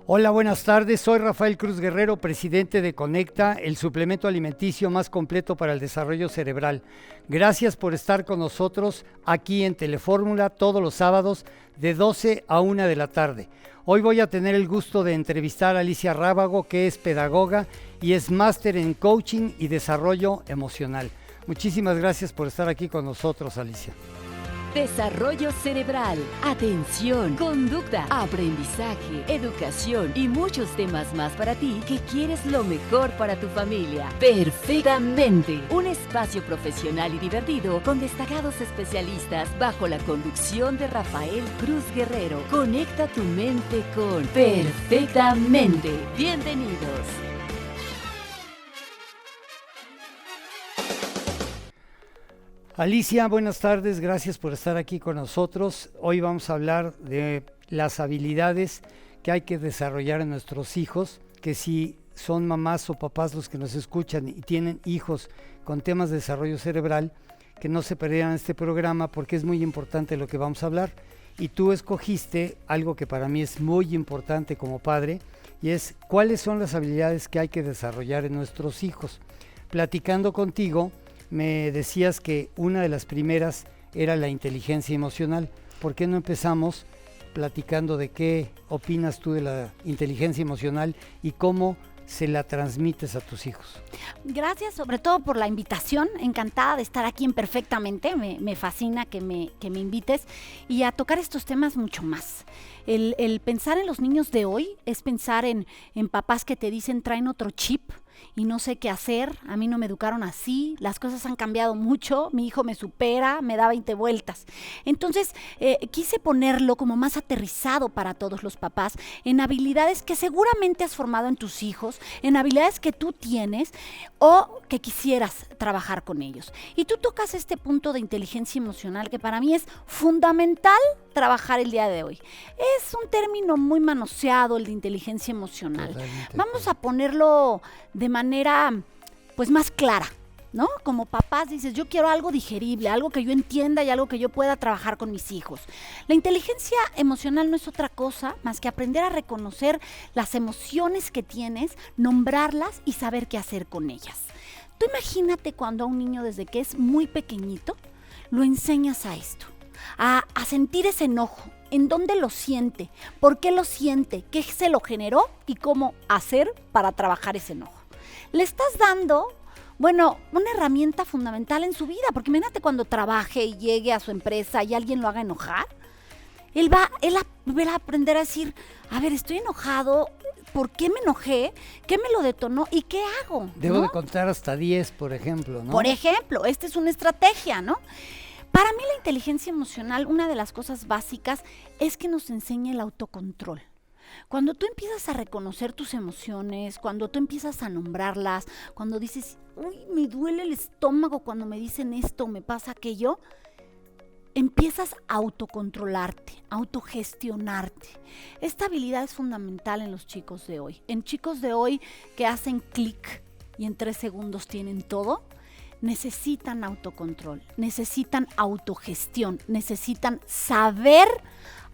Hola, buenas tardes. Soy Rafael Cruz Guerrero, presidente de Conecta, el suplemento alimenticio más completo para el desarrollo cerebral. Gracias por estar con nosotros aquí en Telefórmula todos los sábados de 12 a 1 de la tarde. Hoy voy a tener el gusto de entrevistar a Alicia Rábago, que es pedagoga y es máster en coaching y desarrollo emocional. Muchísimas gracias por estar aquí con nosotros, Alicia. Desarrollo cerebral, atención, conducta, aprendizaje, educación y muchos temas más para ti que quieres lo mejor para tu familia. Perfectamente. Un espacio profesional y divertido con destacados especialistas bajo la conducción de Rafael Cruz Guerrero. Conecta tu mente con Perfectamente. Bienvenidos. Alicia, buenas tardes, gracias por estar aquí con nosotros. Hoy vamos a hablar de las habilidades que hay que desarrollar en nuestros hijos, que si son mamás o papás los que nos escuchan y tienen hijos con temas de desarrollo cerebral, que no se perdieran este programa porque es muy importante lo que vamos a hablar. Y tú escogiste algo que para mí es muy importante como padre, y es cuáles son las habilidades que hay que desarrollar en nuestros hijos. Platicando contigo, me decías que una de las primeras era la inteligencia emocional. ¿Por qué no empezamos platicando de qué opinas tú de la inteligencia emocional y cómo se la transmites a tus hijos? Gracias sobre todo por la invitación, encantada de estar aquí en Perfectamente, me fascina que me invites y a tocar estos temas mucho más. El pensar en los niños de hoy es pensar en papás que te dicen traen otro chip y no sé qué hacer, a mí no me educaron así, las cosas han cambiado mucho, mi hijo me supera, me da 20 vueltas. Entonces, quise ponerlo como más aterrizado para todos los papás, en habilidades que seguramente has formado en tus hijos, en habilidades que tú tienes o que quisieras trabajar con ellos. Y tú tocas este punto de inteligencia emocional que para mí es fundamental trabajar el día de hoy. Es un término muy manoseado, el de inteligencia emocional. Totalmente. Vamos a ponerlo de manera pues más clara, ¿no? Como papás dices, yo quiero algo digerible, algo que yo entienda y algo que yo pueda trabajar con mis hijos. La inteligencia emocional no es otra cosa más que aprender a reconocer las emociones que tienes, nombrarlas y saber qué hacer con ellas. Tú imagínate cuando a un niño desde que es muy pequeñito lo enseñas a esto, a sentir ese enojo, en dónde lo siente, por qué lo siente, qué se lo generó y cómo hacer para trabajar ese enojo. Le estás dando, una herramienta fundamental en su vida, porque imagínate cuando trabaje y llegue a su empresa y alguien lo haga enojar, él va a aprender a decir, a ver, estoy enojado, ¿por qué me enojé? ¿Qué me lo detonó? ¿Y qué hago? Debo ¿no? de contar hasta 10, por ejemplo, ¿no? Por ejemplo, esta es una estrategia, ¿no? Para mí la inteligencia emocional, una de las cosas básicas es que nos enseña el autocontrol. Cuando tú empiezas a reconocer tus emociones, cuando tú empiezas a nombrarlas, cuando dices, uy, me duele el estómago cuando me dicen esto, me pasa aquello, empiezas a autocontrolarte, autogestionarte. Esta habilidad es fundamental en los chicos de hoy. En chicos de hoy que hacen clic y en 3 segundos tienen todo, necesitan autocontrol, necesitan autogestión, necesitan saber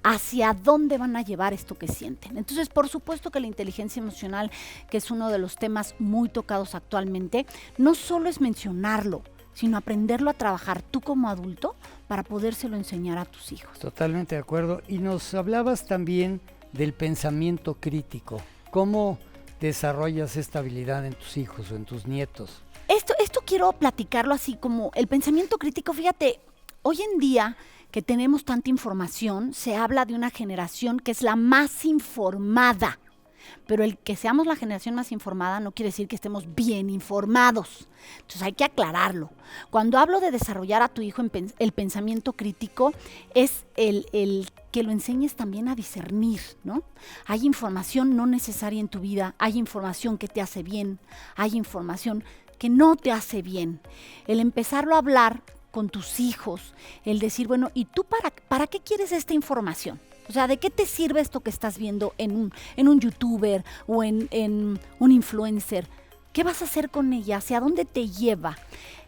hacia dónde van a llevar esto que sienten. Entonces, por supuesto que la inteligencia emocional, que es uno de los temas muy tocados actualmente, no solo es mencionarlo, sino aprenderlo a trabajar tú como adulto para podérselo enseñar a tus hijos. Totalmente de acuerdo. Y nos hablabas también del pensamiento crítico. ¿Cómo desarrollas esta habilidad en tus hijos o en tus nietos? Esto quiero platicarlo así como el pensamiento crítico. Fíjate, hoy en día que tenemos tanta información, se habla de una generación que es la más informada. Pero el que seamos la generación más informada no quiere decir que estemos bien informados. Entonces hay que aclararlo. Cuando hablo de desarrollar a tu hijo el pensamiento crítico, es el que lo enseñes también a discernir, ¿no? Hay información no necesaria en tu vida, hay información que te hace bien, hay información que no te hace bien. El empezarlo a hablar con tus hijos, el decir, bueno, ¿y tú para qué quieres esta información? O sea, ¿de qué te sirve esto que estás viendo en un youtuber o en un influencer? ¿Qué vas a hacer con ella? ¿Hacia dónde te lleva?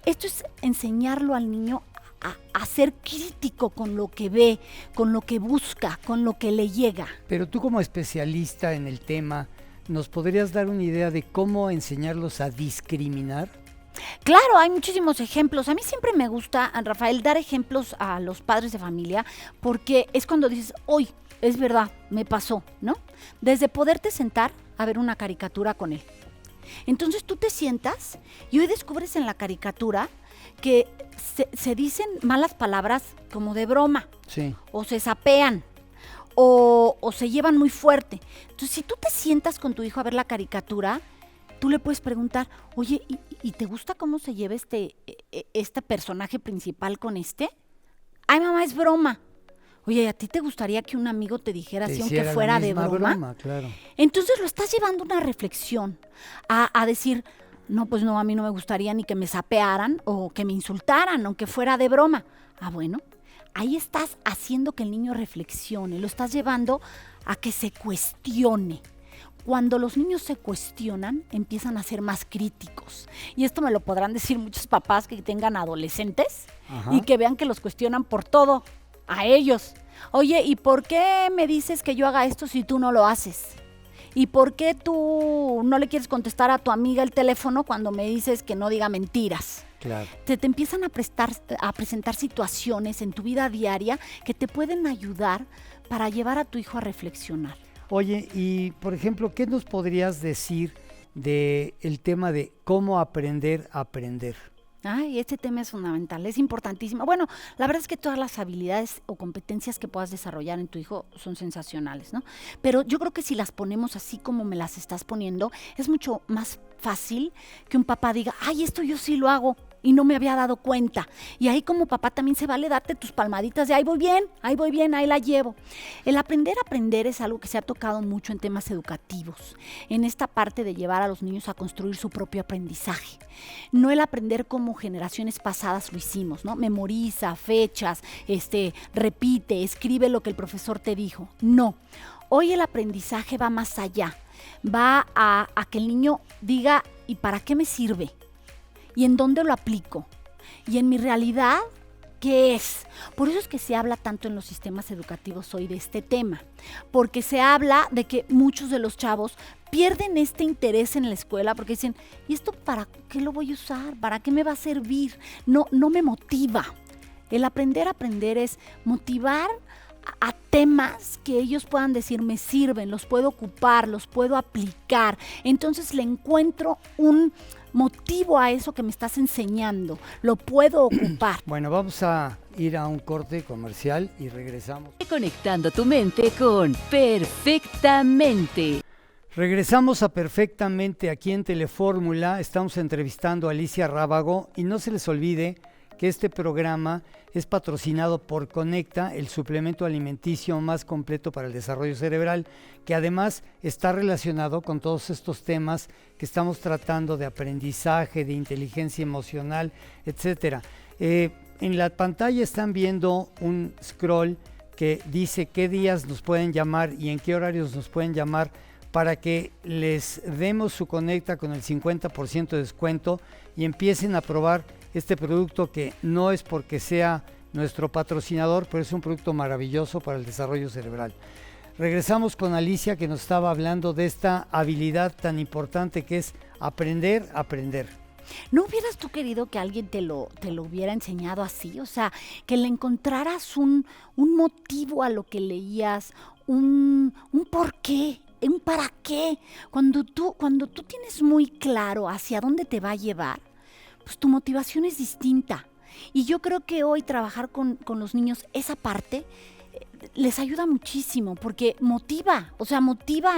Esto es enseñarlo al niño a ser crítico con lo que ve, con lo que busca, con lo que le llega. Pero tú como especialista en el tema, ¿nos podrías dar una idea de cómo enseñarlos a discriminar? Claro, hay muchísimos ejemplos. A mí siempre me gusta, Rafael, dar ejemplos a los padres de familia, porque es cuando dices, hoy, es verdad, me pasó, ¿no? Desde poderte sentar a ver una caricatura con él. Entonces tú te sientas y hoy descubres en la caricatura que se dicen malas palabras como de broma, Sí. o se sapean, o se llevan muy fuerte. Entonces, si tú te sientas con tu hijo a ver la caricatura, tú le puedes preguntar, oye, ¿y te gusta cómo se lleva este personaje principal con este? Ay, mamá, es broma. Oye, ¿a ti te gustaría que un amigo te dijera así, aunque fuera de broma? Claro. Entonces lo estás llevando a una reflexión, a decir, no, pues no, a mí no me gustaría ni que me sapearan o que me insultaran, aunque fuera de broma. Ah, bueno, ahí estás haciendo que el niño reflexione, lo estás llevando a que se cuestione. Cuando los niños se cuestionan, empiezan a ser más críticos. Y esto me lo podrán decir muchos papás que tengan adolescentes. Ajá. Y que vean que los cuestionan por todo, a ellos. Oye, ¿y por qué me dices que yo haga esto si tú no lo haces? ¿Y por qué tú no le quieres contestar a tu amiga el teléfono cuando me dices que no diga mentiras? Claro. Te empiezan a presentar situaciones en tu vida diaria que te pueden ayudar para llevar a tu hijo a reflexionar. Oye, y por ejemplo, ¿qué nos podrías decir de el tema de cómo aprender a aprender? Ay, este tema es fundamental, es importantísimo. Bueno, la verdad es que todas las habilidades o competencias que puedas desarrollar en tu hijo son sensacionales, ¿no? Pero yo creo que si las ponemos así como me las estás poniendo, es mucho más fácil que un papá diga, ay, esto yo sí lo hago y no me había dado cuenta. Y ahí como papá también se vale darte tus palmaditas de ahí voy bien, ahí la llevo. El aprender a aprender es algo que se ha tocado mucho en temas educativos, en esta parte de llevar a los niños a construir su propio aprendizaje. No el aprender como generaciones pasadas lo hicimos, ¿no? Memoriza fechas, repite, escribe lo que el profesor te dijo. No, hoy el aprendizaje va más allá, va a que el niño diga, ¿y para qué me sirve? ¿Y en dónde lo aplico? ¿Y en mi realidad qué es? Por eso es que se habla tanto en los sistemas educativos hoy de este tema, porque se habla de que muchos de los chavos pierden este interés en la escuela porque dicen, ¿y esto para qué lo voy a usar? ¿Para qué me va a servir? No me motiva. El aprender a aprender es motivar a temas que ellos puedan decir, me sirven, los puedo ocupar, los puedo aplicar. Entonces le encuentro un motivo a eso que me estás enseñando, lo puedo ocupar. Bueno, vamos a ir a un corte comercial y regresamos. Conectando tu mente con Perfectamente. Regresamos a Perfectamente aquí en Telefórmula. Estamos entrevistando a Alicia Rábago y no se les olvide que este programa es patrocinado por Conecta, el suplemento alimenticio más completo para el desarrollo cerebral, que además está relacionado con todos estos temas que estamos tratando de aprendizaje, de inteligencia emocional, etcétera. En la pantalla están viendo un scroll que dice qué días nos pueden llamar y en qué horarios nos pueden llamar para que les demos su Conecta con el 50% de descuento y empiecen a probar este producto que no es porque sea nuestro patrocinador, pero es un producto maravilloso para el desarrollo cerebral. Regresamos con Alicia, que nos estaba hablando de esta habilidad tan importante que es aprender a aprender. ¿No hubieras tú querido que alguien te lo hubiera enseñado así? O sea, que le encontraras un motivo a lo que leías, un por qué, un para qué. Cuando tú tienes muy claro hacia dónde te va a llevar, pues tu motivación es distinta. Y yo creo que hoy trabajar con los niños esa parte les ayuda muchísimo porque motiva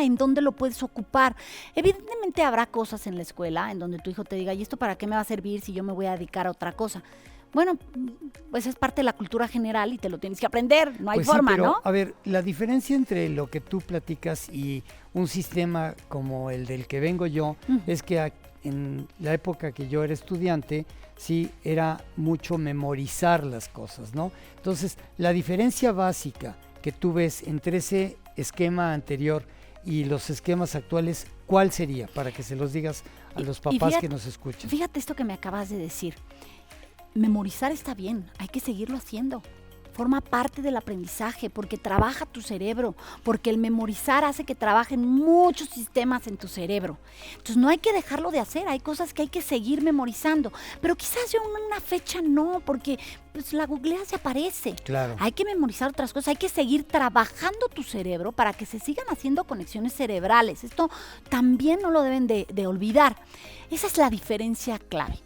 en dónde lo puedes ocupar. Evidentemente habrá cosas en la escuela en donde tu hijo te diga, ¿y esto para qué me va a servir si yo me voy a dedicar a otra cosa? Bueno, pues es parte de la cultura general y te lo tienes que aprender, no hay Pues forma, sí, pero, ¿no? A ver, la diferencia entre lo que tú platicas y un sistema como el del que vengo yo es que en la época que yo era estudiante, sí, era mucho memorizar las cosas, ¿no? Entonces, la diferencia básica que tú ves entre ese esquema anterior y los esquemas actuales, ¿cuál sería? Para que se los digas a los papás que nos escuchan. Fíjate esto que me acabas de decir. memorizar está bien, hay que seguirlo haciendo. Forma parte del aprendizaje porque trabaja tu cerebro, porque el memorizar hace que trabajen muchos sistemas en tu cerebro. Entonces no hay que dejarlo de hacer, hay cosas que hay que seguir memorizando, pero quizás yo en una fecha no, porque pues, la googleas y aparece. Claro. Hay que memorizar otras cosas, hay que seguir trabajando tu cerebro para que se sigan haciendo conexiones cerebrales. Esto también no lo deben de olvidar. Esa es la diferencia clave.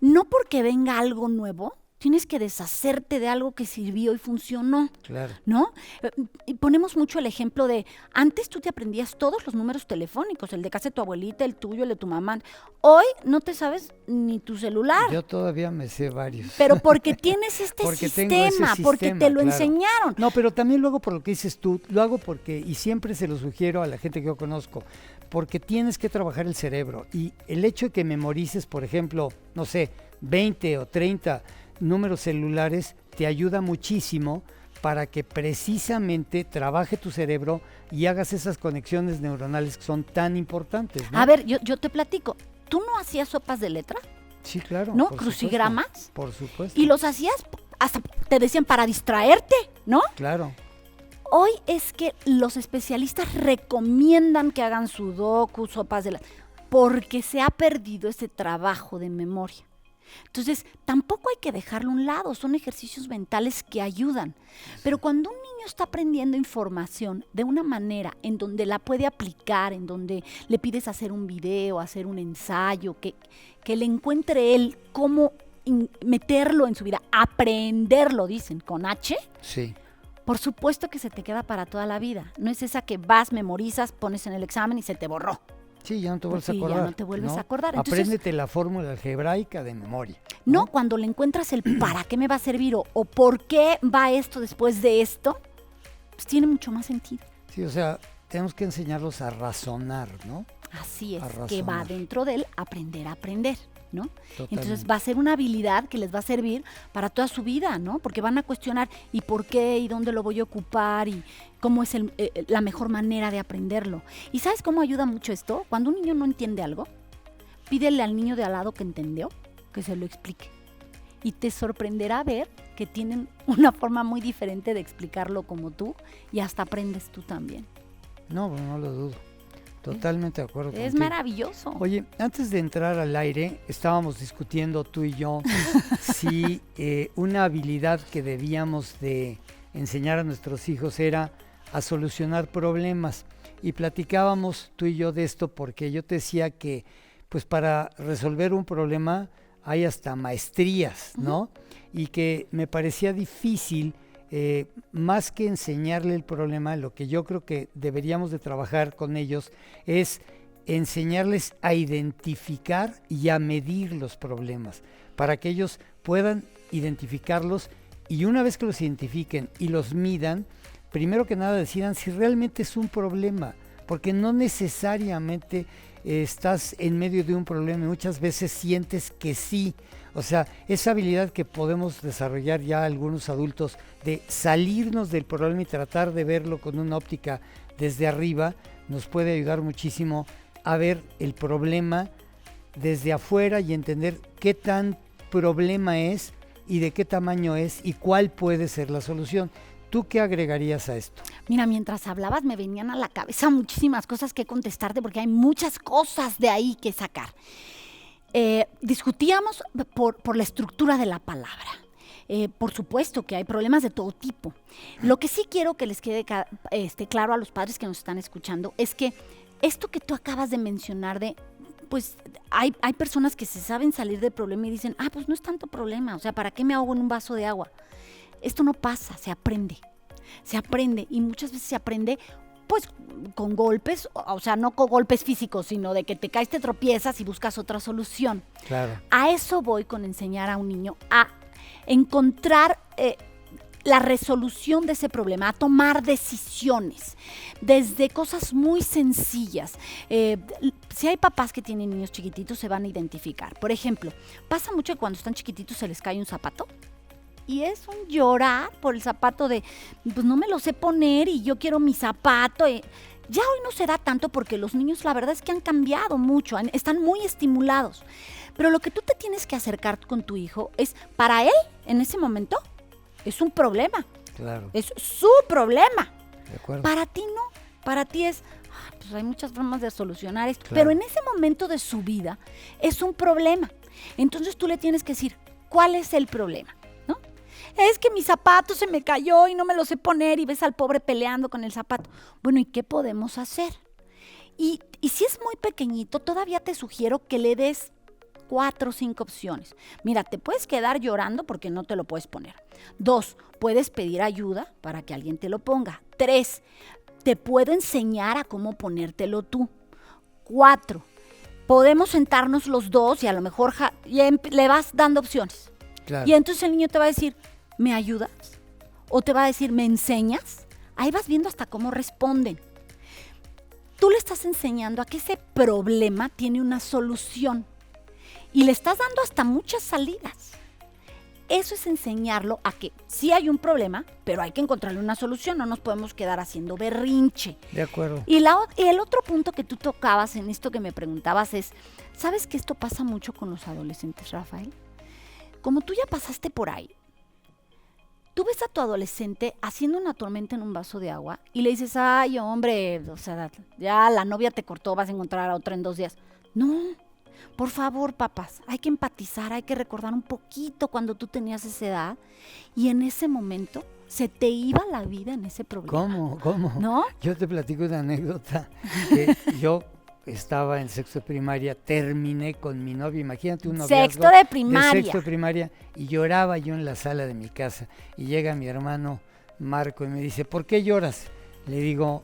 No porque venga algo nuevo, tienes que deshacerte de algo que sirvió y funcionó, Claro. ¿no? Y ponemos mucho el ejemplo de, antes tú te aprendías todos los números telefónicos, el de casa de tu abuelita, el tuyo, el de tu mamá. Hoy no te sabes ni tu celular. Yo todavía me sé varios. Pero porque tienes este Porque tengo ese sistema, porque sistema, te lo claro. enseñaron. No, pero también luego por lo que dices tú, lo hago porque, y siempre se lo sugiero a la gente que yo conozco, porque tienes que trabajar el cerebro. Y el hecho de que memorices, por ejemplo, no sé, 20 o 30 números celulares, te ayuda muchísimo para que precisamente trabaje tu cerebro y hagas esas conexiones neuronales que son tan importantes, ¿no? A ver, yo te platico. ¿Tú no hacías sopas de letra? Sí, claro. ¿No? por Crucigramas. supuesto, Por supuesto. Y los hacías, hasta te decían, para distraerte, ¿no? Claro. Hoy es que los especialistas recomiendan que hagan sudoku, sopas de letra, porque se ha perdido ese trabajo de memoria. Entonces, tampoco hay que dejarlo a un lado, son ejercicios mentales que ayudan. Pero cuando un niño está aprendiendo información de una manera en donde la puede aplicar, en donde le pides hacer un video, hacer un ensayo, que le encuentre él cómo meterlo en su vida, aprenderlo, dicen, con H, Sí. por supuesto que se te queda para toda la vida. No es esa que vas, memorizas, pones en el examen y se te borró. Sí, ya no te vuelves a Sí, ya acordar. no te vuelves a acordar. Entonces, Apréndete la fórmula algebraica de memoria. No, cuando le encuentras el para qué me va a servir o por qué va esto después de esto, pues tiene mucho más sentido. Sí, o sea, tenemos que enseñarlos a razonar, ¿no? Así es, A que va razonar. dentro de él aprender a aprender, ¿no? Totalmente. Entonces va a ser una habilidad que les va a servir para toda su vida, ¿no? Porque van a cuestionar ¿y por qué? ¿Y dónde lo voy a ocupar? ¿Y cómo es la mejor manera de aprenderlo? ¿Y sabes cómo ayuda mucho esto? Cuando un niño no entiende algo, pídele al niño de al lado que entendió, que se lo explique. Y te sorprenderá ver que tienen una forma muy diferente de explicarlo como tú y hasta aprendes tú también. No, no lo dudo. Totalmente de acuerdo Es contigo. maravilloso. Oye, antes de entrar al aire, estábamos discutiendo tú y yo si una habilidad que debíamos de enseñar a nuestros hijos era a solucionar problemas. Y platicábamos tú y yo de esto porque yo te decía que pues para resolver un problema hay hasta maestrías, ¿no? Y que me parecía difícil, más que enseñarle el problema, lo que yo creo que deberíamos de trabajar con ellos es enseñarles a identificar y a medir los problemas, para que ellos puedan identificarlos y una vez que los identifiquen y los midan, primero que nada decidan si realmente es un problema, porque no necesariamente estás en medio de un problema y muchas veces sientes que sí. O sea, esa habilidad que podemos desarrollar ya algunos adultos de salirnos del problema y tratar de verlo con una óptica desde arriba, nos puede ayudar muchísimo a ver el problema desde afuera y entender qué tan problema es y de qué tamaño es y cuál puede ser la solución. ¿Tú qué agregarías a esto? Mira, mientras hablabas me venían a la cabeza muchísimas cosas que contestarte porque hay muchas cosas de ahí que sacar. Discutíamos por la estructura de la palabra. Por supuesto que hay problemas de todo tipo. Lo que sí quiero que les quede claro a los padres que nos están escuchando es que esto que tú acabas de mencionar pues hay personas que se saben salir del problema y dicen, pues no es tanto problema, o sea, ¿para qué me ahogo en un vaso de agua? Esto no pasa, se aprende y muchas veces se aprende pues con golpes, o sea, no con golpes físicos, sino de que te caes, te tropiezas y buscas otra solución. Claro. A eso voy con enseñar a un niño a encontrar la resolución de ese problema, a tomar decisiones, desde cosas muy sencillas. Si hay papás que tienen niños chiquititos, se van a identificar. Por ejemplo, pasa mucho que cuando están chiquititos se les cae un zapato. Y es un llorar por el zapato de, pues no me lo sé poner y yo quiero mi zapato. Ya hoy no se da tanto porque los niños la verdad es que han cambiado mucho, están muy estimulados. Pero lo que tú te tienes que acercar con tu hijo es, para él, en ese momento, es un problema. Claro. Es su problema. De acuerdo. Para ti no. Para ti es, pues hay muchas formas de solucionar esto. Claro. Pero en ese momento de su vida es un problema. Entonces tú le tienes que decir, ¿cuál es el problema? ¿No? Es que mi zapato se me cayó y no me lo sé poner y ves al pobre peleando con el zapato. Bueno, ¿y qué podemos hacer? Y si es muy pequeñito, todavía te sugiero que le des 4 o 5 opciones. Mira, te puedes quedar llorando porque no te lo puedes poner. 2, puedes pedir ayuda para que alguien te lo ponga. 3, te puedo enseñar a cómo ponértelo tú. 4, podemos sentarnos los dos y a lo mejor le vas dando opciones. Claro. Y entonces el niño te va a decir, ¿me ayudas? O te va a decir, ¿me enseñas? Ahí vas viendo hasta cómo responden. Tú le estás enseñando a que ese problema tiene una solución. Y le estás dando hasta muchas salidas. Eso es enseñarlo a que sí hay un problema, pero hay que encontrarle una solución. No nos podemos quedar haciendo berrinche. De acuerdo. Y el otro punto que tú tocabas en esto que me preguntabas es, ¿sabes que esto pasa mucho con los adolescentes, Rafael? Como tú ya pasaste por ahí, tú ves a tu adolescente haciendo una tormenta en un vaso de agua y le dices, ay, hombre, o sea, ya la novia te cortó, vas a encontrar a otra en 2 días. No. Por favor, papás, hay que empatizar, hay que recordar un poquito cuando tú tenías esa edad y en ese momento se te iba la vida en ese problema. ¿Cómo? ¿No? Yo te platico una anécdota que yo estaba en sexto de primaria, terminé con mi novia, imagínate un noviazgo Sexto de primaria. de sexto de primaria y lloraba yo en la sala de mi casa y llega mi hermano Marco y me dice, ¿por qué lloras? Le digo,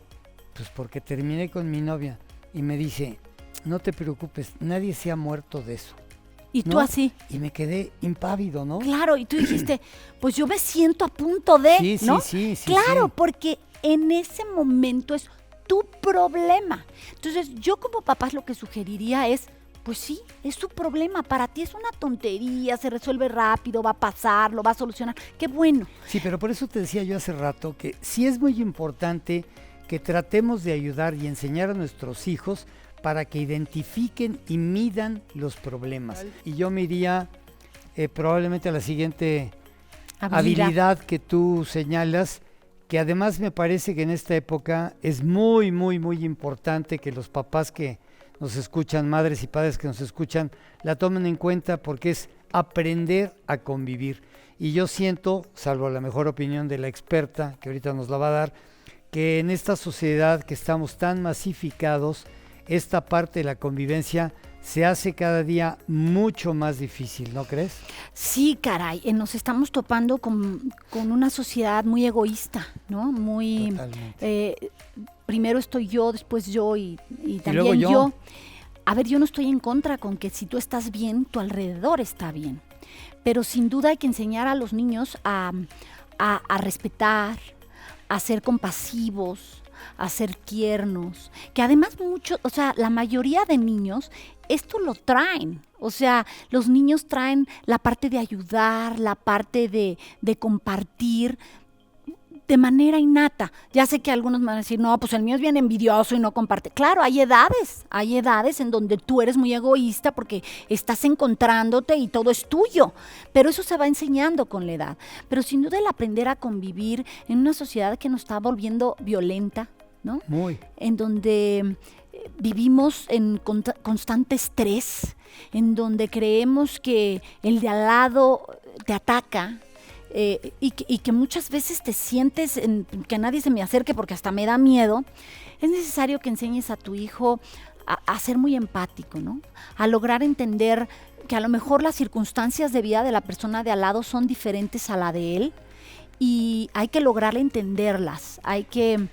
pues porque terminé con mi novia y me dice, no te preocupes, nadie se ha muerto de eso. Y tú ¿no? así. Y me quedé impávido, ¿no? Claro, y tú dijiste, pues yo me siento a punto de, Sí, ¿no? sí. Claro, porque en ese momento es tu problema. Entonces, yo como papás lo que sugeriría es, pues sí, es tu problema. Para ti es una tontería, se resuelve rápido, va a pasar, lo va a solucionar. Qué bueno. Sí, pero por eso te decía yo hace rato que sí es muy importante que tratemos de ayudar y enseñar a nuestros hijos para que identifiquen y midan los problemas. Y yo me iría probablemente a la siguiente habilidad que tú señalas, que además me parece que en esta época es muy, muy, muy importante que los papás que nos escuchan, madres y padres que nos escuchan, la tomen en cuenta porque es aprender a convivir. Y yo siento, salvo la mejor opinión de la experta, que ahorita nos la va a dar, que en esta sociedad que estamos tan masificados, esta parte de la convivencia se hace cada día mucho más difícil, ¿no crees? Sí, caray, nos estamos topando con una sociedad muy egoísta, ¿no? Muy, primero estoy yo, después yo y también yo. A ver, yo no estoy en contra con que si tú estás bien, tu alrededor está bien. Pero sin duda hay que enseñar a los niños a respetar, a ser compasivos, a ser tiernos, que además la mayoría de niños esto lo traen, o sea, los niños traen la parte de ayudar, la parte de compartir de manera innata. Ya sé que algunos me van a decir, no, pues el mío es bien envidioso y no comparte. Claro, hay edades en donde tú eres muy egoísta porque estás encontrándote y todo es tuyo, pero eso se va enseñando con la edad. Pero sin duda el aprender a convivir en una sociedad que nos está volviendo violenta, ¿no? Muy. En donde vivimos en constante estrés, en donde creemos que el de al lado te ataca, y que muchas veces te sientes que nadie se me acerque porque hasta me da miedo. Es necesario que enseñes a tu hijo a ser muy empático, ¿no? A lograr entender que a lo mejor las circunstancias de vida de la persona de al lado son diferentes a la de él y hay que lograr entenderlas. Hay que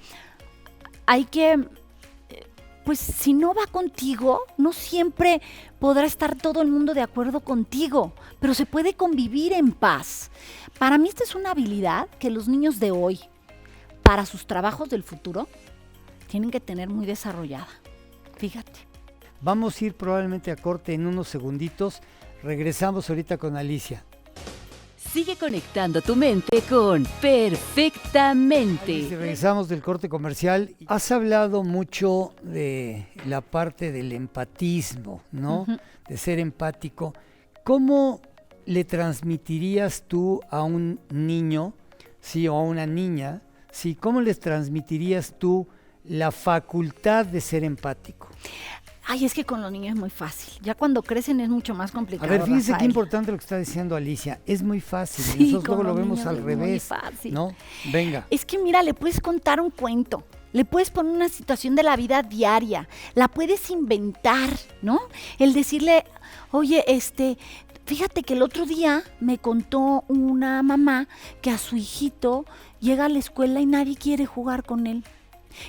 pues si no va contigo, no siempre podrá estar todo el mundo de acuerdo contigo, pero se puede convivir en paz. Para mí esta es una habilidad que los niños de hoy, para sus trabajos del futuro, tienen que tener muy desarrollada. Fíjate. Vamos a ir probablemente a corte en unos segunditos. Regresamos ahorita con Alicia. Sigue conectando tu mente con Perfectamente. Si regresamos del corte comercial, has hablado mucho de la parte del empatismo, ¿no? Ujú. De ser empático. ¿Cómo le transmitirías tú a un niño, sí, o a una niña, sí, cómo les transmitirías tú la facultad de ser empático? Ay, es que con los niños es muy fácil. Ya cuando crecen es mucho más A complicado. ver, fíjense qué Rafael. importante lo que está diciendo Alicia. Es muy fácil. Sí, Nosotros luego con lo los vemos niños al es muy revés, fácil. ¿no? Venga. Es que mira, le puedes contar un cuento, le puedes poner una situación de la vida diaria, la puedes inventar, ¿no? El decirle, oye, fíjate que el otro día me contó una mamá que a su hijito llega a la escuela y nadie quiere jugar con él.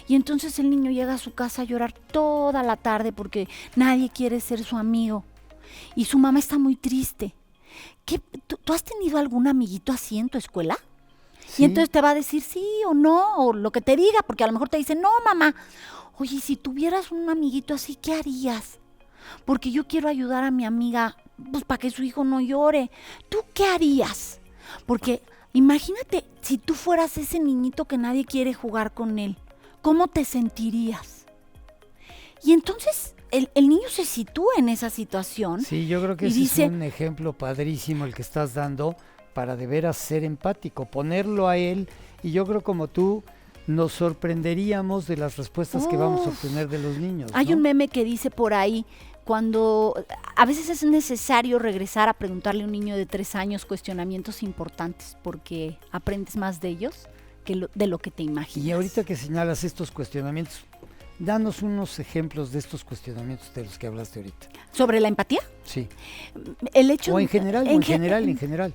Y entonces el niño llega a su casa a llorar toda la tarde porque nadie quiere ser su amigo. Y su mamá está muy triste. ¿Tú has tenido algún amiguito así en tu escuela? Sí. Y entonces te va a decir sí o no, o lo que te diga, porque a lo mejor te dice, no, mamá, oye, si tuvieras un amiguito así, ¿qué harías? Porque yo quiero ayudar a mi amiga, pues para que su hijo no llore. ¿Tú qué harías? Porque imagínate, si tú fueras ese niñito que nadie quiere jugar con él, ¿cómo te sentirías? Y entonces el niño se sitúa en esa situación. Sí, yo creo que y ese dice, es un ejemplo padrísimo el que estás dando para de veras ser empático, ponerlo a él, y yo creo como tú nos sorprenderíamos de las respuestas que vamos a obtener de los niños. Hay ¿no? un meme que dice por ahí, cuando a veces es necesario regresar a preguntarle a un niño de 3 años cuestionamientos importantes, porque aprendes más de ellos que de lo que te imaginas. Y ahorita que señalas estos cuestionamientos, danos unos ejemplos de estos cuestionamientos de los que hablaste ahorita. ¿Sobre la empatía? Sí. El hecho O en general, en general.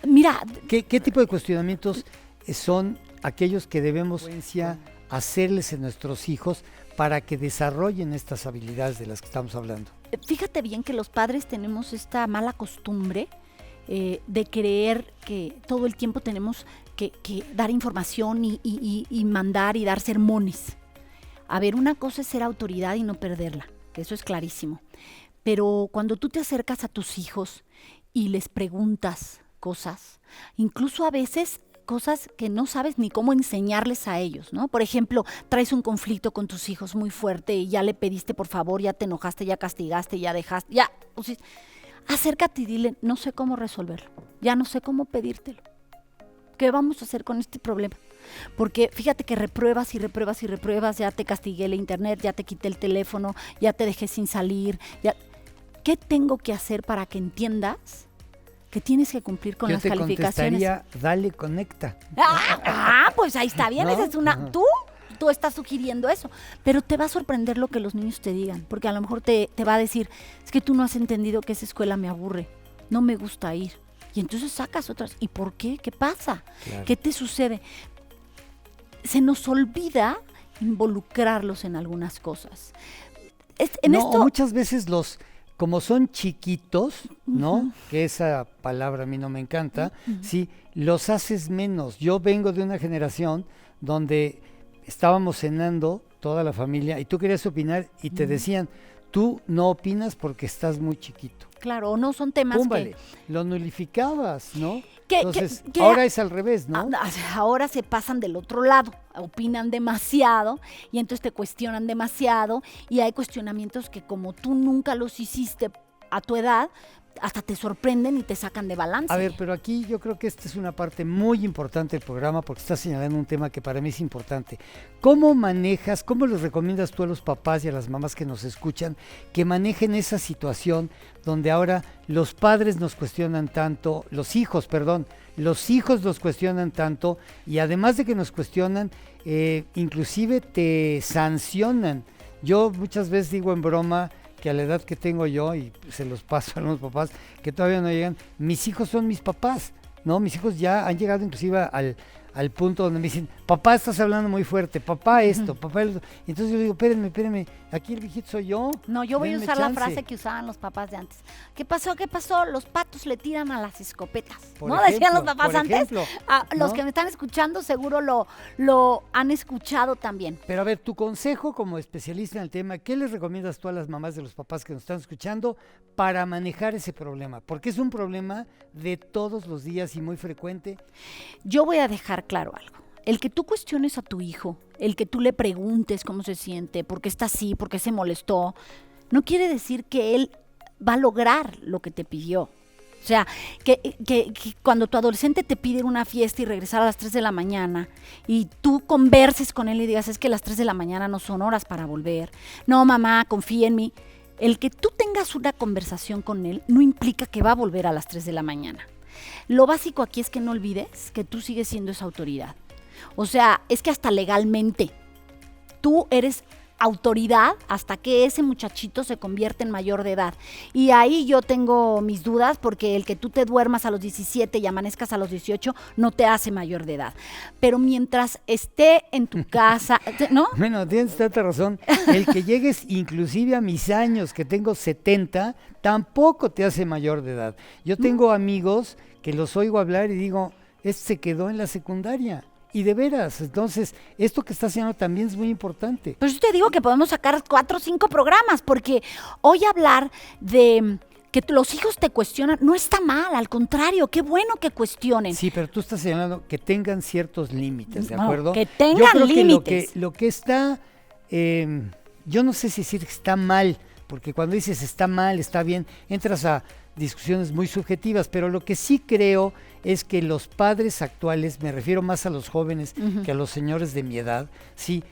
Mira, ¿Qué tipo de cuestionamientos son aquellos que debemos hacerles a nuestros hijos para que desarrollen estas habilidades de las que estamos hablando? fíjate bien que los padres tenemos esta mala costumbre de creer que todo el tiempo tenemos que dar información y mandar y dar sermones. A ver, una cosa es ser autoridad y no perderla, que eso es clarísimo. Pero cuando tú te acercas a tus hijos y les preguntas cosas, incluso a veces cosas que no sabes ni cómo enseñarles a ellos, ¿no? Por ejemplo, traes un conflicto con tus hijos muy fuerte y ya le pediste por favor, ya te enojaste, ya castigaste, ya dejaste, ya, o sea, acércate y dile, no sé cómo resolverlo, ya no sé cómo pedírtelo. ¿Qué vamos a hacer con este problema? Porque fíjate que repruebas y repruebas y repruebas, ya te castigué el internet, ya te quité el teléfono, ya te dejé sin salir, ya... ¿Qué tengo que hacer para que entiendas que tienes que cumplir con Yo las te calificaciones? contestaría, dale, conecta. Pues ahí está bien, ¿No? esa es una... Ajá. Tú estás sugiriendo eso, pero te va a sorprender lo que los niños te digan, porque a lo mejor te va a decir, es que tú no has entendido que esa escuela me aburre, no me gusta ir. Y entonces sacas otras. ¿Y por qué? ¿Qué pasa? Claro. ¿Qué te sucede? Se nos olvida involucrarlos en algunas cosas. Muchas veces como son chiquitos, ¿no? Que esa palabra a mí no me encanta, sí, los haces menos. Yo vengo de una generación donde estábamos cenando toda la familia y tú querías opinar y te decían, tú no opinas porque estás muy chiquito. Claro, no son temas Púmbale, lo nulificabas, ¿no? que Entonces, ahora es al revés, ¿no? Ahora se pasan del otro lado, opinan demasiado y entonces te cuestionan demasiado y hay cuestionamientos que como tú nunca los hiciste a tu edad, hasta te sorprenden y te sacan de balance. A ver, pero aquí yo creo que esta es una parte muy importante del programa porque estás señalando un tema que para mí es importante. ¿Cómo manejas, cómo les recomiendas tú a los papás y a las mamás que nos escuchan que manejen esa situación donde ahora los padres nos cuestionan tanto, los hijos nos cuestionan tanto y además de que nos cuestionan, inclusive te sancionan? Yo muchas veces digo en broma que a la edad que tengo yo, y se los paso a los papás que todavía no llegan, mis hijos son mis papás, ¿no? Mis hijos ya han llegado inclusive al punto donde me dicen, papá, estás hablando muy fuerte, papá esto, papá esto. Y entonces yo digo, espérenme, aquí el viejito soy yo. No, yo voy a denme usar chance. la frase que usaban los papás de antes. ¿Qué pasó? Los patos le tiran a las escopetas. Por ¿No? ejemplo, Decían los papás por antes. ejemplo, Los ¿no? que me están escuchando seguro lo han escuchado también. Pero a ver, tu consejo como especialista en el tema, ¿qué les recomiendas tú a las mamás de los papás que nos están escuchando para manejar ese problema? Porque es un problema de todos los días y muy frecuente. Yo voy a dejar claro algo. El que tú cuestiones a tu hijo, el que tú le preguntes cómo se siente, por qué está así, por qué se molestó, no quiere decir que él va a lograr lo que te pidió. O sea, que cuando tu adolescente te pide una fiesta y regresar a las 3 de la mañana y tú converses con él y digas, es que las 3 de la mañana no son horas para volver. No, mamá, confía en mí. El que tú tengas una conversación con él no implica que va a volver a las 3 de la mañana. Lo básico aquí es que no olvides que tú sigues siendo esa autoridad. O sea, es que hasta legalmente tú eres autoridad hasta que ese muchachito se convierte en mayor de edad. Y ahí yo tengo mis dudas porque el que tú te duermas a los 17 y amanezcas a los 18 no te hace mayor de edad. Pero mientras esté en tu casa, ¿no? Bueno, tienes tanta razón. El que llegues inclusive a mis años, que tengo 70, tampoco te hace mayor de edad. Yo tengo amigos que los oigo hablar y digo, este se quedó en la secundaria. Y de veras, entonces, esto que está haciendo también es muy importante. Pues yo te digo que podemos sacar 4 o 5 programas, porque hoy hablar de que los hijos te cuestionan no está mal, al contrario, qué bueno que cuestionen. Sí, pero tú estás señalando que tengan ciertos límites, ¿de No, acuerdo? que tengan yo creo límites. Que lo que está, yo no sé si decir que está mal, porque cuando dices está mal, está bien, entras a discusiones muy subjetivas, pero lo que sí creo es que los padres actuales, me refiero más a los jóvenes que a los señores de mi edad, sí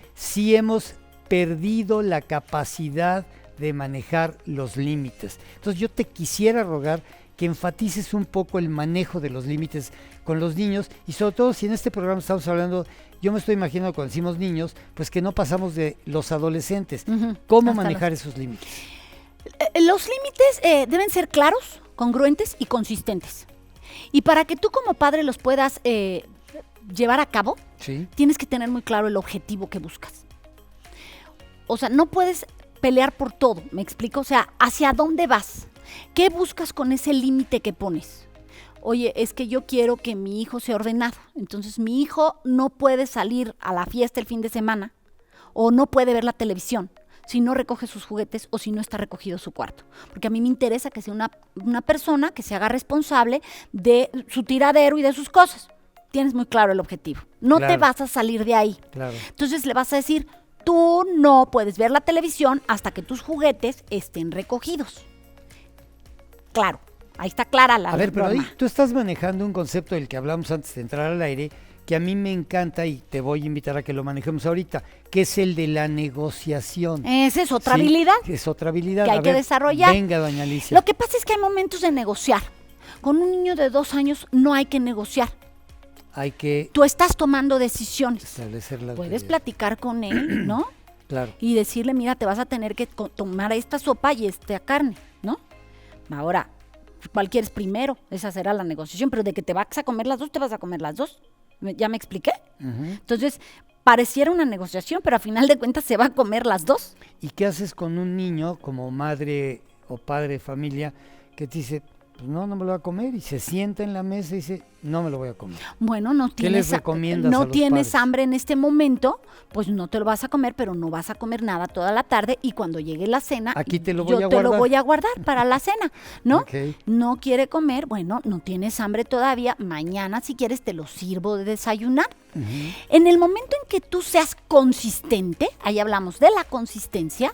hemos perdido la capacidad de manejar los límites. Entonces yo te quisiera rogar que enfatices un poco el manejo de los límites con los niños y sobre todo si en este programa estamos hablando, yo me estoy imaginando cuando decimos niños, pues que no pasamos de los adolescentes. ¿Cómo manejar esos límites? Los límites deben ser claros, congruentes y consistentes. Y para que tú como padre los puedas llevar a cabo, ¿Sí? tienes que tener muy claro el objetivo que buscas. O sea, no puedes pelear por todo, ¿me explico? O sea, ¿hacia dónde vas? ¿Qué buscas con ese límite que pones? Oye, es que yo quiero que mi hijo sea ordenado. Entonces, mi hijo no puede salir a la fiesta el fin de semana o no puede ver la televisión si no recoge sus juguetes o si no está recogido su cuarto. Porque a mí me interesa que sea una persona que se haga responsable de su tiradero y de sus cosas. Tienes muy claro el objetivo. No te vas a salir de ahí. Claro. Entonces le vas a decir, tú no puedes ver la televisión hasta que tus juguetes estén recogidos. Claro, ahí está clara la A ver, pero ahí norma. tú estás manejando un concepto del que hablamos antes de entrar al aire, que a mí me encanta y te voy a invitar a que lo manejemos ahorita, que es el de la negociación. Esa es otra Sí, habilidad es otra habilidad. que hay A que ver, desarrollar. Venga, doña Alicia. Lo que pasa es que hay momentos de negociar. Con un niño de 2 años no hay que negociar. Hay que Tú estás tomando decisiones. establecer la Puedes autoridad. platicar con él, ¿no? Claro. Y decirle, mira, te vas a tener que tomar esta sopa y esta carne, ¿no? Ahora, ¿cuál quieres primero? Esa será la negociación, pero de que te vas a comer las dos, te vas a comer las dos. ¿Ya me expliqué? Ujú. Entonces, pareciera una negociación, pero a final de cuentas se va a comer las dos. ¿Y qué haces con un niño como madre o padre de familia que te dice, pues no me lo voy a comer, y se sienta en la mesa y dice, no me lo voy a comer? Bueno, no ¿Qué tienes, les recomiendas a no los tienes padres? hambre en este momento, pues no te lo vas a comer, pero no vas a comer nada toda la tarde y cuando llegue la cena, Aquí te lo voy yo a te lo guardar. voy a guardar para la cena, ¿no? Ok. No quiere comer, bueno, no tienes hambre todavía, mañana si quieres te lo sirvo de desayunar. Ujú. En el momento en que tú seas consistente, ahí hablamos de la consistencia,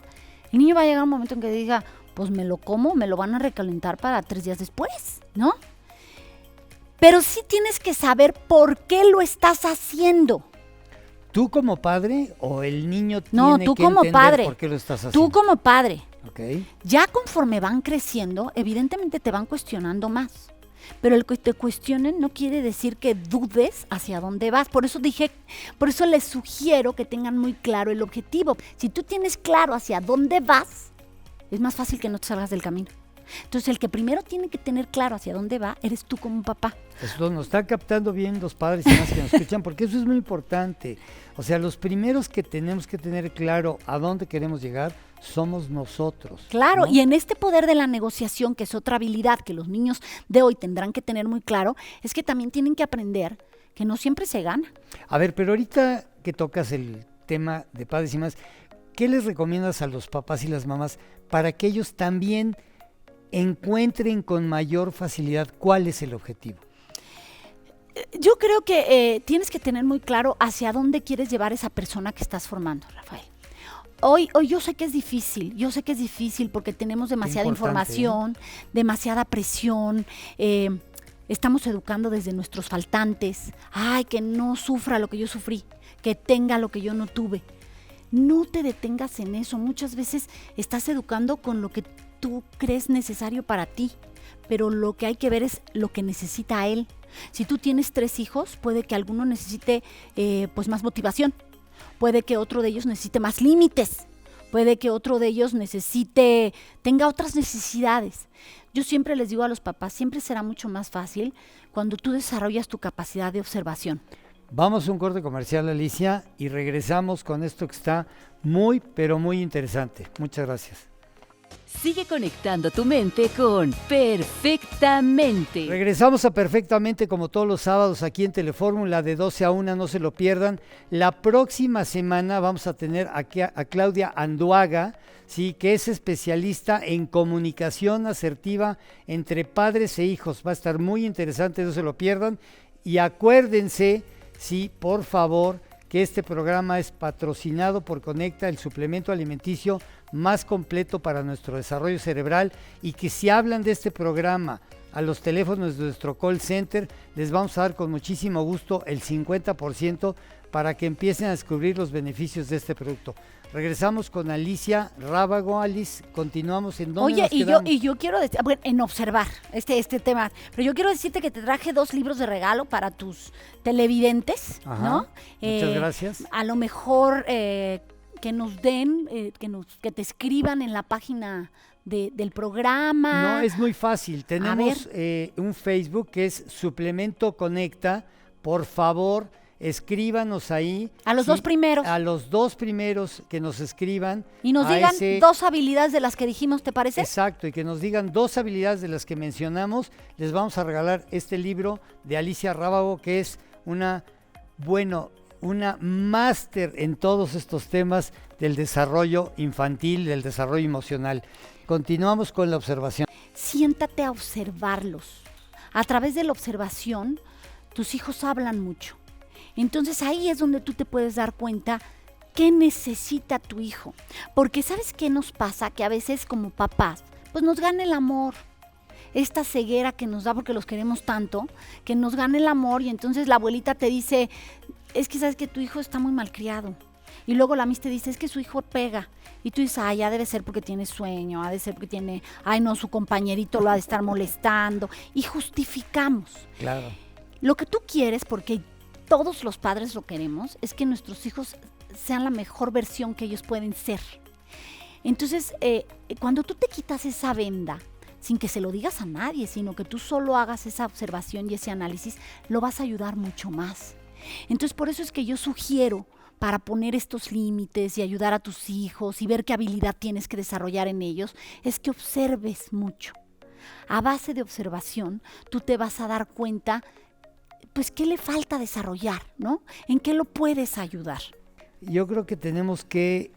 el niño va a llegar un momento en que diga, pues me lo como, me lo van a recalentar para 3 días después, ¿no? Pero sí tienes que saber por qué lo estás haciendo. ¿Tú como padre o el niño No, tiene tú que como entender padre. por qué lo estás haciendo? Tú como padre, Ok. ya conforme van creciendo, evidentemente te van cuestionando más. Pero el que te cuestionen no quiere decir que dudes hacia dónde vas. Por eso les sugiero que tengan muy claro el objetivo. Si tú tienes claro hacia dónde vas, es más fácil que no te salgas del camino. Entonces, el que primero tiene que tener claro hacia dónde va, eres tú como papá. Eso nos están captando bien los padres y más que nos escuchan, porque eso es muy importante. O sea, los primeros que tenemos que tener claro a dónde queremos llegar somos nosotros. Claro, ¿no? y en este poder de la negociación, que es otra habilidad que los niños de hoy tendrán que tener muy claro, es que también tienen que aprender que no siempre se gana. A ver, pero ahorita que tocas el tema de padres y más, ¿qué les recomiendas a los papás y las mamás para que ellos también encuentren con mayor facilidad cuál es el objetivo? Yo creo que tienes que tener muy claro hacia dónde quieres llevar esa persona que estás formando, Rafael. Hoy yo sé que es difícil porque tenemos demasiada información, demasiada presión, estamos educando desde nuestros faltantes. Ay, que no sufra lo que yo sufrí, que tenga lo que yo no tuve. No te detengas en eso, muchas veces estás educando con lo que tú crees necesario para ti, pero lo que hay que ver es lo que necesita él. Si tú tienes 3 hijos, puede que alguno necesite pues más motivación, puede que otro de ellos necesite más límites, puede que otro de ellos tenga otras necesidades. Yo siempre les digo a los papás, siempre será mucho más fácil cuando tú desarrollas tu capacidad de observación. Vamos a un corte comercial, Alicia, y regresamos con esto que está muy, pero muy interesante. Muchas gracias. Sigue conectando tu mente con Perfectamente. Regresamos a Perfectamente como todos los sábados aquí en Telefórmula de 12 a 1, no se lo pierdan. La próxima semana vamos a tener aquí a Claudia Anduaga, ¿sí? Que es especialista en comunicación asertiva entre padres e hijos. Va a estar muy interesante, no se lo pierdan. Y acuérdense, sí, por favor, que este programa es patrocinado por Conecta, el suplemento alimenticio más completo para nuestro desarrollo cerebral, y que si hablan de este programa a los teléfonos de nuestro call center, les vamos a dar con muchísimo gusto el 50% para que empiecen a descubrir los beneficios de este producto. Regresamos con Alicia Rábago. Alice, continuamos en dónde nos quedamos. Oye, y yo quiero decir, bueno, en observar este tema, pero yo quiero decirte que te traje 2 libros de regalo para tus televidentes, Ajá, ¿no? Muchas gracias. A lo mejor que nos den, que te escriban en la página del programa. No, es muy fácil. Tenemos un Facebook que es Suplemento Conecta. Por favor, escríbanos ahí. A los 2 primeros. A los 2 primeros que nos escriban. Y nos digan 2 habilidades de las que dijimos, ¿te parece? Exacto, y que nos digan 2 habilidades de las que mencionamos. Les vamos a regalar este libro de Alicia Rábago, que es una máster en todos estos temas del desarrollo infantil, del desarrollo emocional. Continuamos con la observación. Siéntate a observarlos. A través de la observación, tus hijos hablan mucho. Entonces ahí es donde tú te puedes dar cuenta qué necesita tu hijo. Porque ¿sabes qué nos pasa? Que a veces como papás, pues nos gana el amor. Esta ceguera que nos da porque los queremos tanto, que nos gana el amor, y entonces la abuelita te dice, es que sabes que tu hijo está muy malcriado. Y luego la Miss te dice, es que su hijo pega. Y tú dices, ya debe ser porque tiene sueño, ha de ser porque tiene, su compañerito lo ha de estar molestando. Y justificamos. Claro. Lo que tú quieres, porque todos los padres lo queremos, es que nuestros hijos sean la mejor versión que ellos pueden ser. Entonces, cuando tú te quitas esa venda, sin que se lo digas a nadie, sino que tú solo hagas esa observación y ese análisis, lo vas a ayudar mucho más. Entonces, por eso es que yo sugiero, para poner estos límites y ayudar a tus hijos y ver qué habilidad tienes que desarrollar en ellos, es que observes mucho. A base de observación, tú te vas a dar cuenta, pues, qué le falta desarrollar, ¿no? En qué lo puedes ayudar. Yo creo que tenemos que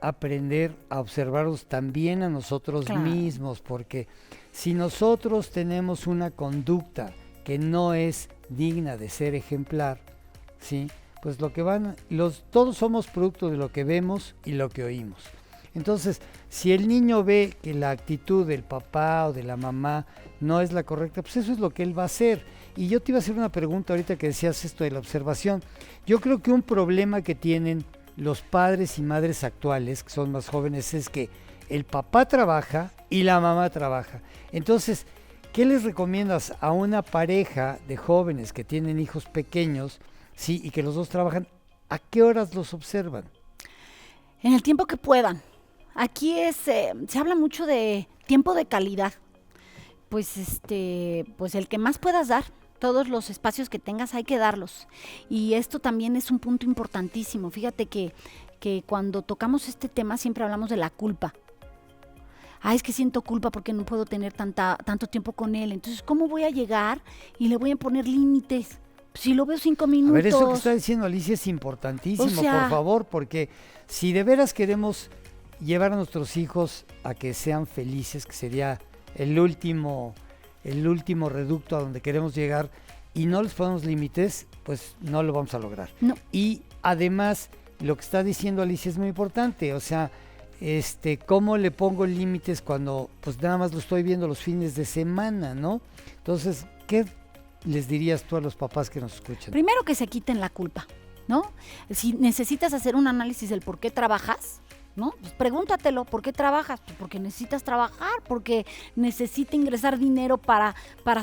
aprender a observarlos también a nosotros mismos, porque si nosotros tenemos una conducta que no es digna de ser ejemplar, ¿sí? Pues todos somos producto de lo que vemos y lo que oímos. Entonces, si el niño ve que la actitud del papá o de la mamá no es la correcta, pues eso es lo que él va a hacer. Y yo te iba a hacer una pregunta ahorita que decías esto de la observación. Yo creo que un problema que tienen los padres y madres actuales, que son más jóvenes, es que el papá trabaja y la mamá trabaja. Entonces, ¿qué les recomiendas a una pareja de jóvenes que tienen hijos pequeños, sí, y que los dos trabajan? ¿A qué horas los observan? En el tiempo que puedan. Aquí se habla mucho de tiempo de calidad. pues el que más puedas dar. Todos los espacios que tengas hay que darlos. Y esto también es un punto importantísimo. Fíjate que cuando tocamos este tema siempre hablamos de la culpa. Es que siento culpa porque no puedo tener tanto tiempo con él. Entonces, ¿cómo voy a llegar y le voy a poner límites? Si lo veo 5 minutos. A ver, eso que está diciendo Alicia es importantísimo, por favor, porque si de veras queremos llevar a nuestros hijos a que sean felices, que sería el último reducto a donde queremos llegar, y no les ponemos límites, pues no lo vamos a lograr. No. Y además, lo que está diciendo Alicia es muy importante, o sea, ¿cómo le pongo límites cuando pues nada más lo estoy viendo los fines de semana, ¿no? Entonces, ¿qué les dirías tú a los papás que nos escuchan? Primero, que se quiten la culpa, ¿no? Si necesitas hacer un análisis del por qué trabajas, ¿no? Pues pregúntatelo, ¿por qué trabajas? Pues porque necesitas trabajar, porque necesito ingresar dinero para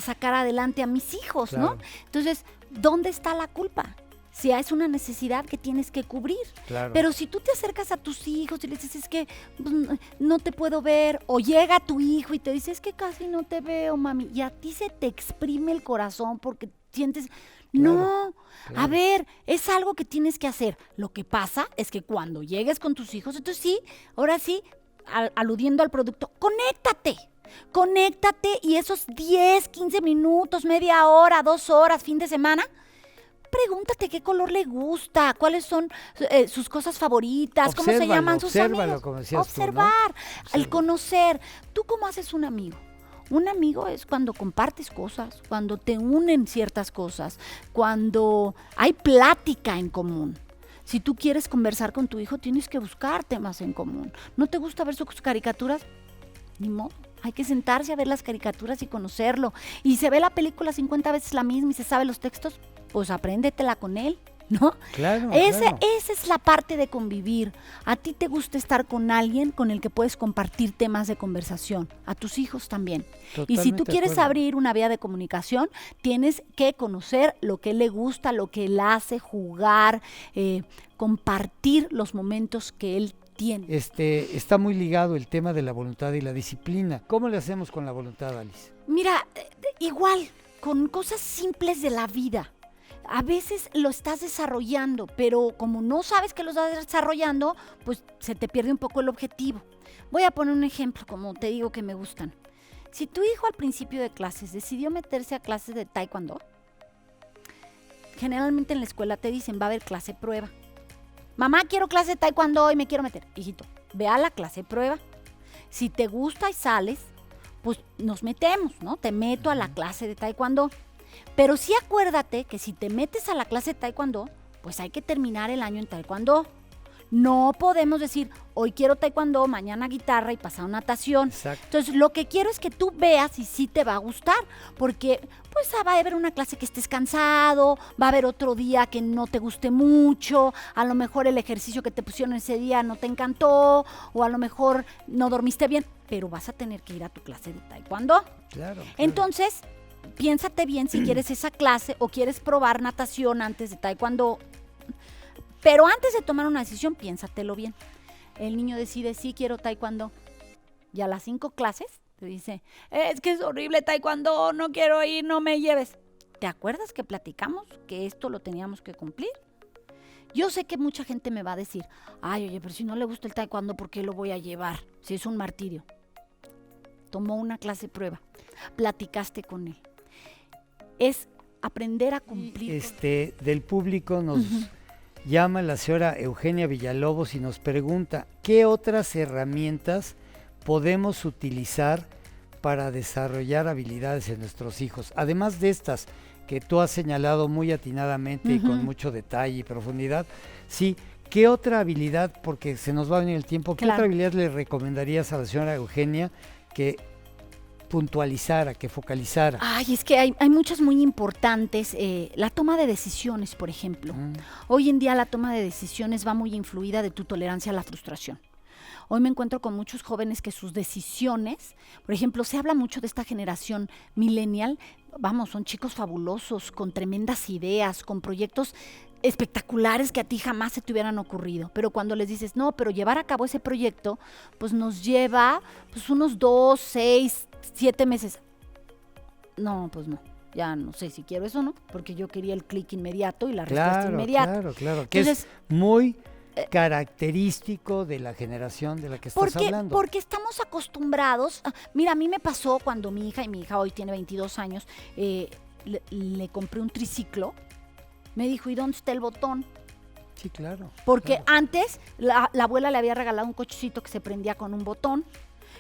sacar adelante a mis hijos, Claro. ¿no? Entonces, ¿dónde está la culpa? Si es una necesidad que tienes que cubrir. Claro. Pero si tú te acercas a tus hijos y le dices, es que no te puedo ver, o llega tu hijo y te dice, es que casi no te veo, mami, y a ti se te exprime el corazón porque sientes... Claro, No, claro. a ver, es algo que tienes que hacer. Lo que pasa es que cuando llegues con tus hijos, entonces sí, ahora sí, aludiendo al producto, conéctate y esos 10, 15 minutos, media hora, 2 horas, fin de semana, pregúntate qué color le gusta, cuáles son sus cosas favoritas, cómo se llaman sus amigos. Como decías Observar, tú, ¿no? el conocer. ¿Tú cómo haces un amigo? Un amigo es cuando compartes cosas, cuando te unen ciertas cosas, cuando hay plática en común. Si tú quieres conversar con tu hijo, tienes que buscar temas en común. ¿No te gusta ver sus caricaturas? Ni modo. Hay que sentarse a ver las caricaturas y conocerlo. Y se ve la película 50 veces la misma y se sabe los textos, pues apréndetela con él, ¿no? Claro, claro. Esa es la parte de convivir. A ti te gusta estar con alguien con el que puedes compartir temas de conversación. A tus hijos también. Y si tú Totalmente de quieres acuerdo. abrir una vía de comunicación, tienes que conocer lo que le gusta, lo que él hace, jugar, compartir los momentos que él tiene. Está muy ligado el tema de la voluntad y la disciplina. ¿Cómo le hacemos con la voluntad, Alice? Mira, igual, con cosas simples de la vida. A veces lo estás desarrollando, pero como no sabes que lo estás desarrollando, pues se te pierde un poco el objetivo. Voy a poner un ejemplo, como te digo que me gustan. Si tu hijo al principio de clases decidió meterse a clases de taekwondo, generalmente en la escuela te dicen, va a haber clase prueba. Mamá, quiero clase de taekwondo y me quiero meter. Hijito, ve a la clase prueba. Si te gusta y sales, pues nos metemos, ¿no? Te meto a la clase de taekwondo. Pero sí acuérdate que si te metes a la clase de taekwondo, pues hay que terminar el año en taekwondo. No podemos decir, hoy quiero taekwondo, mañana guitarra y pasado natación. Exacto. Entonces, lo que quiero es que tú veas si sí te va a gustar, porque pues va a haber una clase que estés cansado, va a haber otro día que no te guste mucho, a lo mejor el ejercicio que te pusieron ese día no te encantó, o a lo mejor no dormiste bien, pero vas a tener que ir a tu clase de taekwondo. Claro. Entonces, piénsate bien si quieres esa clase o quieres probar natación antes de taekwondo. Pero antes de tomar una decisión, piénsatelo bien. El niño decide, sí, quiero taekwondo. Y a las 5 clases te dice, es que es horrible taekwondo, no quiero ir, no me lleves. ¿Te acuerdas que platicamos que esto lo teníamos que cumplir? Yo sé que mucha gente me va a decir, ay, oye, pero si no le gusta el taekwondo, ¿por qué lo voy a llevar? Si es un martirio. Tomó una clase prueba, platicaste con él. Es aprender a cumplir. Del público nos llama la señora Eugenia Villalobos y nos pregunta, ¿qué otras herramientas podemos utilizar para desarrollar habilidades en nuestros hijos? Además de estas que tú has señalado muy atinadamente y con mucho detalle y profundidad, sí, ¿qué otra habilidad, porque se nos va a venir el tiempo, qué Claro. otra habilidad le recomendarías a la señora Eugenia que puntualizara, que focalizara? Ay, es que hay muchas muy importantes. La toma de decisiones, por ejemplo. Mm. Hoy en día la toma de decisiones va muy influida de tu tolerancia a la frustración. Hoy me encuentro con muchos jóvenes que sus decisiones, por ejemplo, se habla mucho de esta generación millennial, vamos, son chicos fabulosos, con tremendas ideas, con proyectos espectaculares que a ti jamás se te hubieran ocurrido. Pero cuando les dices, no, pero llevar a cabo ese proyecto, pues nos lleva pues unos 2, 6, 7 meses. No, pues no. Ya no sé si quiero eso o no, porque yo quería el clic inmediato y la respuesta inmediata. Claro. Que entonces, es muy característico de la generación de la que estás hablando. Porque estamos acostumbrados. Mira, a mí me pasó cuando mi hija hoy tiene 22 años, le compré un triciclo. Me dijo, ¿y dónde está el botón? Sí, claro. Porque antes la abuela le había regalado un cochecito que se prendía con un botón.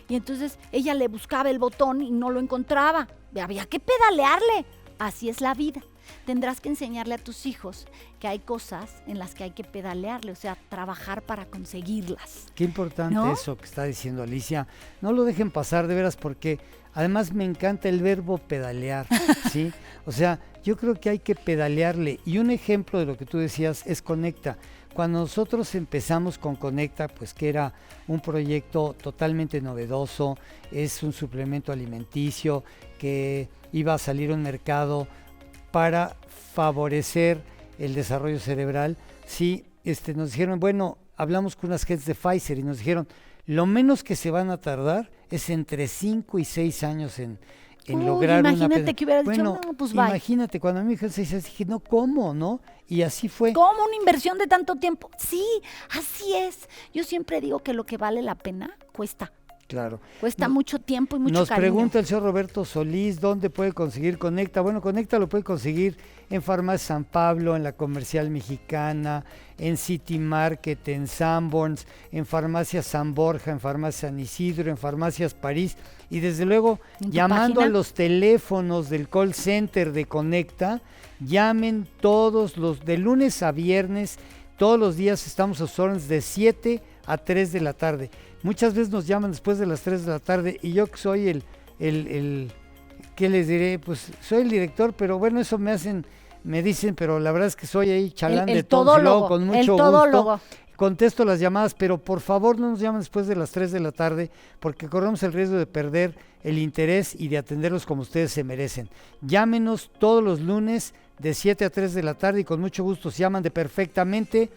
Y entonces ella le buscaba el botón y no lo encontraba. Había que pedalearle. Así es la vida. Tendrás que enseñarle a tus hijos que hay cosas en las que hay que pedalearle, o sea, trabajar para conseguirlas. Qué importante, ¿no? Eso que está diciendo Alicia. No lo dejen pasar, de veras, porque además me encanta el verbo pedalear, ¿sí? O sea, yo creo que hay que pedalearle. Y un ejemplo de lo que tú decías es Conecta. Cuando nosotros empezamos con Conecta, pues que era un proyecto totalmente novedoso, es un suplemento alimenticio que iba a salir a un mercado para favorecer el desarrollo cerebral. Sí, nos dijeron, bueno, hablamos con unas gentes de Pfizer y nos dijeron, lo menos que se van a tardar es entre 5 y 6 años en lograr imagínate que hubiera dicho, no, pues bye. Imagínate, cuando a mi hija 6 años dije, no, ¿cómo? ¿No? Y así fue. ¿Cómo una inversión de tanto tiempo? Sí, así es. Yo siempre digo que lo que vale la pena cuesta. Claro. Cuesta mucho tiempo y mucho nos cariño. Nos pregunta el señor Roberto Solís, ¿dónde puede conseguir Conecta? Bueno, Conecta lo puede conseguir en Farmacia San Pablo, en la Comercial Mexicana, en City Market, en Sanborns, en Farmacia San Borja, en Farmacia San Isidro, en Farmacias París y desde luego llamando a los teléfonos del call center de Conecta, llamen todos de lunes a viernes, todos los días estamos a sus órdenes de 7 a 3 de la tarde. Muchas veces nos llaman después de las 3 de la tarde y yo que soy el ¿qué les diré? Pues soy el director, pero bueno, eso me dicen, pero la verdad es que soy ahí chalán de todo, luego con mucho gusto. Contesto las llamadas, pero por favor no nos llamen después de las 3 de la tarde porque corremos el riesgo de perder el interés y de atenderlos como ustedes se merecen. Llámenos todos los lunes de 7 a 3 de la tarde y con mucho gusto se llaman de perfectamente.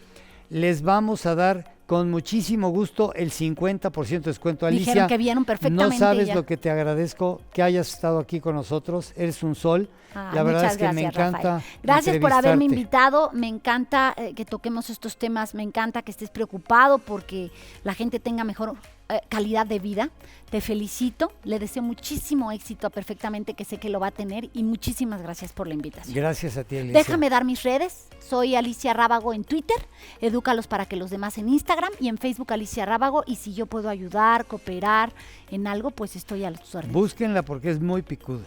Les vamos a dar con muchísimo gusto el 50% de descuento. Alicia, dijeron que vieron perfectamente. No sabes lo que te agradezco que hayas estado aquí con nosotros. Eres un sol. La verdad es que gracias, me encanta. Rafael. Gracias por haberme invitado. Me encanta que toquemos estos temas. Me encanta que estés preocupado porque la gente tenga mejor calidad de vida. Te felicito. Le deseo muchísimo éxito a Perfectamente, que sé que lo va a tener. Y muchísimas gracias por la invitación. Gracias a ti, Alicia. Déjame dar mis redes. Soy Alicia Rábago en Twitter. Edúcalos para que los demás en Instagram y en Facebook Alicia Rábago. Y si yo puedo ayudar, cooperar en algo, pues estoy a tus órdenes. Búsquenla porque es muy picuda.